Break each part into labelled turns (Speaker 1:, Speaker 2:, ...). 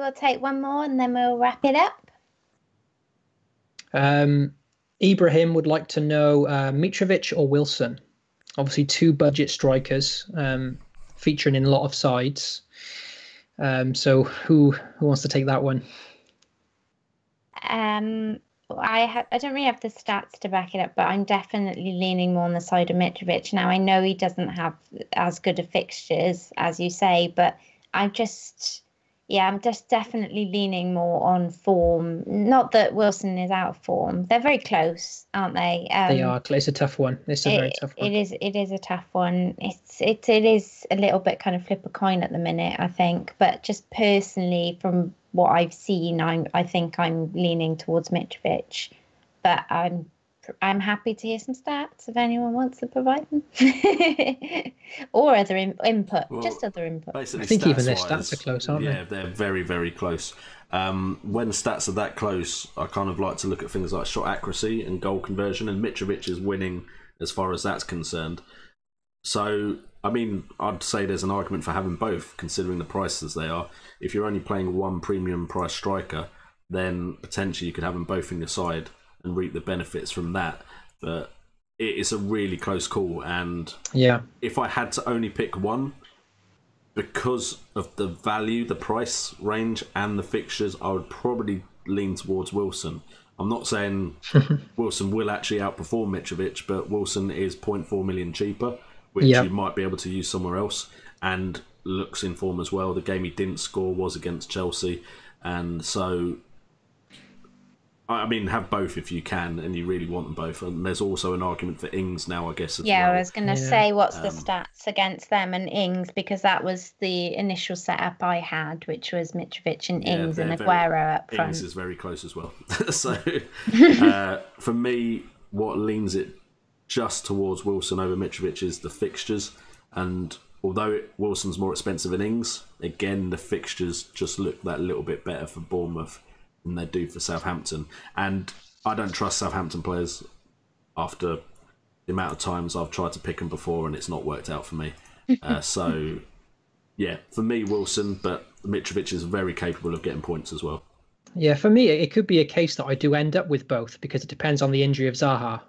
Speaker 1: we'll take one more and then we'll wrap it up.
Speaker 2: Ibrahim would like to know Mitrovic or Wilson. Obviously, 2 budget strikers featuring in a lot of sides. So who wants to take that one?
Speaker 1: I don't really have the stats to back it up, but I'm definitely leaning more on the side of Mitrovic. Now, I know he doesn't have as good a fixtures as you say, but I'm just definitely leaning more on form. Not that Wilson is out of form. They're very close, aren't they?
Speaker 2: They are. It's a tough one. It's a very tough one.
Speaker 1: It is a tough one. It is a little bit kind of flip a coin at the minute, I think. But just personally, from what I've seen, I think I'm leaning towards Mitrovic. But I'm happy to hear some stats if anyone wants to provide them, or other input.
Speaker 3: Well,
Speaker 1: just other input.
Speaker 2: I think even their stats are close, aren't they?
Speaker 3: Yeah, they're very, very close. When stats are that close, I kind of like to look at things like shot accuracy and goal conversion, and Mitrovic is winning as far as that's concerned. So, I mean, I'd say there's an argument for having both, considering the prices they are. If you're only playing one premium price striker, then potentially you could have them both in your side and reap the benefits from that. But it's a really close call, and if I had to only pick one, because of the value, the price range and the fixtures, I would probably lean towards Wilson. I'm not saying Wilson will actually outperform Mitrovic, but Wilson is 0.4 million cheaper, which you might be able to use somewhere else, and looks in form as well. The game he didn't score was against Chelsea, and so I mean, have both if you can, and you really want them both. And there's also an argument for Ings now, I guess. As well.
Speaker 1: I was going to say, what's the stats against them and Ings? Because that was the initial setup I had, which was Mitrovic and Ings and Aguero up front.
Speaker 3: Ings is very close as well. So for me, what leans it just towards Wilson over Mitrovic is the fixtures. And although Wilson's more expensive than Ings, again, the fixtures just look that little bit better for Bournemouth than they do for Southampton. And I don't trust Southampton players after the amount of times I've tried to pick them before and it's not worked out for me. So, yeah, for me, Wilson, but Mitrovic is very capable of getting points as well.
Speaker 2: Yeah, for me, it could be a case that I do end up with both because it depends on the injury of Zaha,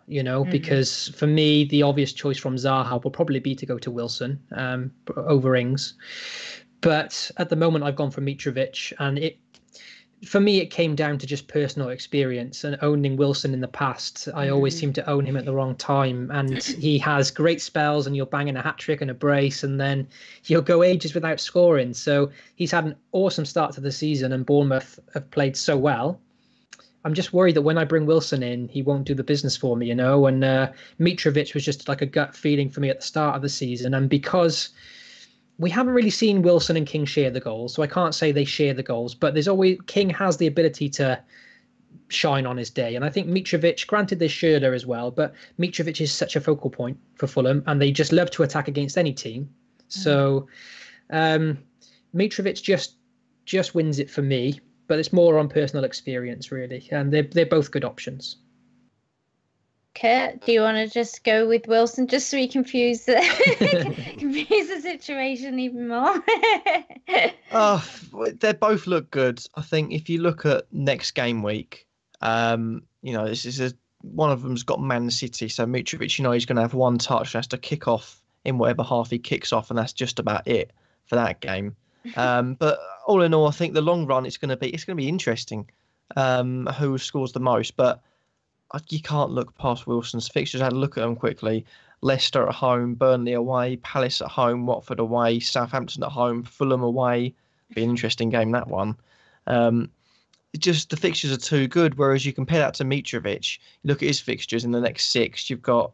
Speaker 2: because for me, the obvious choice from Zaha will probably be to go to Wilson over Ings. But at the moment, I've gone for Mitrovic, and for me, it came down to just personal experience and owning Wilson in the past. I always seem to own him at the wrong time, and he has great spells and you're banging a hat-trick and a brace and then you'll go ages without scoring. So he's had an awesome start to the season and Bournemouth have played so well. I'm just worried that when I bring Wilson in, he won't do the business for me, and Mitrovic was just like a gut feeling for me at the start of the season. And because we haven't really seen Wilson and King share the goals, so I can't say they share the goals, but King has the ability to shine on his day. And I think Mitrovic, granted there's Schürrle as well, but Mitrovic is such a focal point for Fulham and they just love to attack against any team. So Mitrovic just wins it for me, but it's more on personal experience really. And they're both good options.
Speaker 1: Kurt, do you want to just go with Wilson just so we confuse the situation even more?
Speaker 4: They both look good. I think if you look at next game week, this is one of them's got Man City, so Mitrovic, he's going to have one touch, has to kick off in whatever half he kicks off, and that's just about it for that game. But all in all, I think the long run it's going to be interesting. Who scores the most, but you can't look past Wilson's fixtures. I had a look at them quickly. Leicester at home, Burnley away, Palace at home, Watford away, Southampton at home, Fulham away. Be an interesting game, that one. Just the fixtures are too good, whereas you compare that to Mitrovic, you look at his fixtures in the next 6, you've got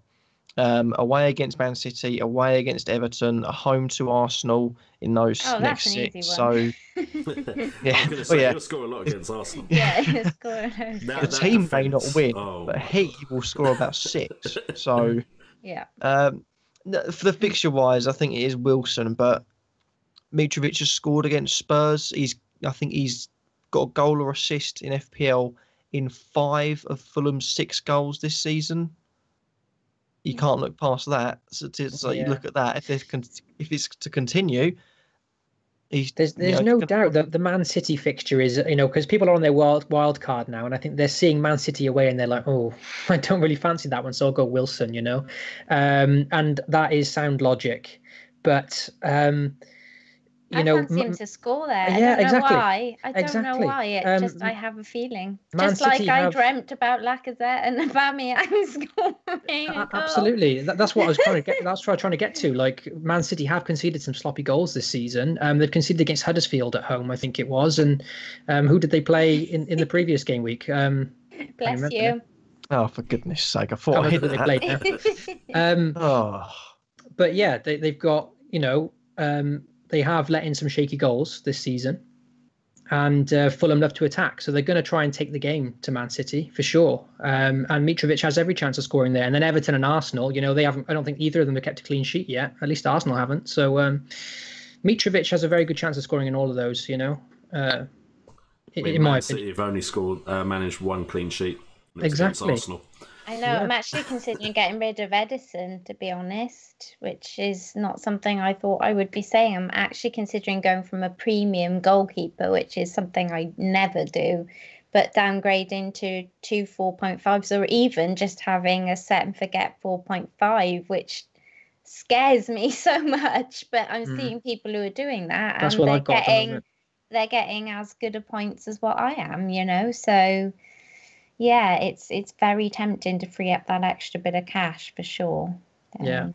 Speaker 4: away against Man City, away against Everton, a home to Arsenal in those next 6. So,
Speaker 3: yeah. I was going to say, he'll score a lot against Arsenal.
Speaker 1: Yeah, he'll score a lot.
Speaker 4: The team may not win, but he will score about 6. So,
Speaker 1: yeah.
Speaker 4: For the fixture-wise, I think it is Wilson, but Mitrovic has scored against Spurs. I think he's got a goal or assist in FPL in 5 of Fulham's 6 goals this season. You can't look past that. So you look at that. If it's to continue,
Speaker 2: There's no doubt that the Man City fixture is, because people are on their wild card now, and I think they're seeing Man City away, and they're like, oh, I don't really fancy that one, so I'll go Wilson, and that is sound logic, but
Speaker 1: I fancy him to score there.
Speaker 2: Yeah,
Speaker 1: I don't know
Speaker 2: exactly.
Speaker 1: why. I don't know why. It's just I have a feeling.
Speaker 2: Man
Speaker 1: just
Speaker 2: City
Speaker 1: like I dreamt about Lacazette and Aubameyang scoring.
Speaker 2: Absolutely. That's what I was trying to get. That's what I was trying to get to. Like, Man City have conceded some sloppy goals this season. They've conceded against Huddersfield at home, I think it was. And who did they play in the previous game week?
Speaker 1: Bless you.
Speaker 4: Oh, for goodness sake! I thought I hit
Speaker 2: they played. But yeah, they've got they have let in some shaky goals this season, and Fulham love to attack, so they're going to try and take the game to Man City for sure. And Mitrovic has every chance of scoring there. And then Everton and Arsenal, they haven't. I don't think either of them have kept a clean sheet yet. At least Arsenal haven't. So Mitrovic has a very good chance of scoring in all of those. In my opinion,
Speaker 3: City have only managed one clean sheet
Speaker 2: against
Speaker 3: Arsenal.
Speaker 1: I know. Yeah. I'm actually considering getting rid of Edison, to be honest, which is not something I thought I would be saying. I'm actually considering going from a premium goalkeeper, which is something I never do, but downgrading to 2 4.5s, or even just having a set and forget 4.5, which scares me so much. But I'm seeing people who are doing that,
Speaker 2: That's
Speaker 1: and
Speaker 2: what I've got.
Speaker 1: They're getting as good a points as what I am, so. Yeah, it's very tempting to free up that extra bit of cash for sure.
Speaker 2: Yeah.